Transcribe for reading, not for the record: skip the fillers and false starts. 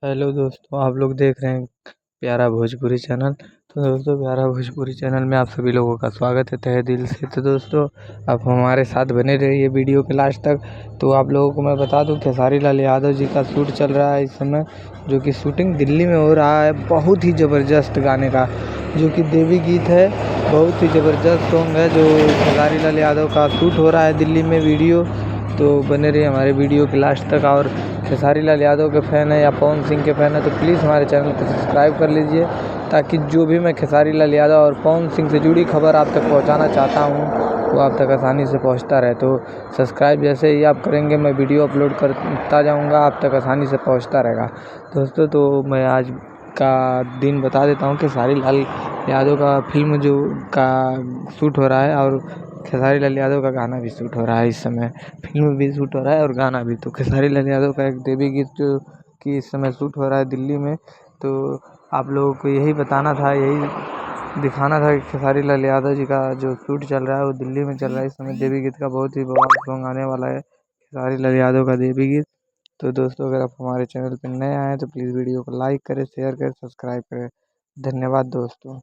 Hello दोस्तों, आप लोग देख रहे हैं प्यारा भोजपुरी चैनल। तो दोस्तों, प्यारा भोजपुरी चैनल में आप सभी लोगों का स्वागत है तहे दिल से। तो दोस्तों, आप हमारे साथ बने रहिए वीडियो के लास्ट तक। तो आप लोगों को मैं बता दूं, खेसारी लाल यादव जी का शूट चल रहा है इस समय, जो कि शूटिंग दिल्ली में हो रहा है। बहुत ही ज़बरदस्त गाने का, जो कि देवी गीत है। बहुत ही ज़बरदस्त सॉन्ग है जो खेसारी लाल यादव का शूट हो रहा है दिल्ली में वीडियो। तो बने रहिए हमारे वीडियो के लास्ट तक। और खेसारी लाल यादव के फ़ैन है या पवन सिंह के फ़ैन है तो प्लीज़ हमारे चैनल को सब्सक्राइब कर लीजिए, ताकि जो भी मैं खेसारी लाल यादव और पवन सिंह से जुड़ी खबर आप तक पहुंचाना चाहता हूं वो आप तक आसानी से पहुंचता रहे। तो सब्सक्राइब जैसे ही आप करेंगे मैं वीडियो अपलोड करता जाऊंगा, आप तक आसानी से पहुंचता रहेगा। दोस्तों, तो मैं आज का दिन बता देता हूँ। खेसारी लाल यादव का फिल्म जो का शूट हो रहा है, और खेसारी लाल यादव का गाना भी शूट हो रहा है इस समय। फिल्म भी शूट हो रहा है और गाना भी। तो खेसारी लाल यादव का एक देवी गीत जो कि इस समय शूट हो रहा है दिल्ली में। तो आप लोगों को यही बताना था, यही दिखाना था कि खेसारी लाल यादव जी का जो शूट चल रहा है वो दिल्ली में चल रहा है इस समय। देवी गीत का बहुत ही बवाल सॉन्ग आने वाला है, खेसारी लाल यादव का देवी गीत। तो दोस्तों, अगर आप हमारे चैनल पर नए आए हैं तो प्लीज़ वीडियो को लाइक करें, शेयर करें, सब्सक्राइब करें। धन्यवाद दोस्तों।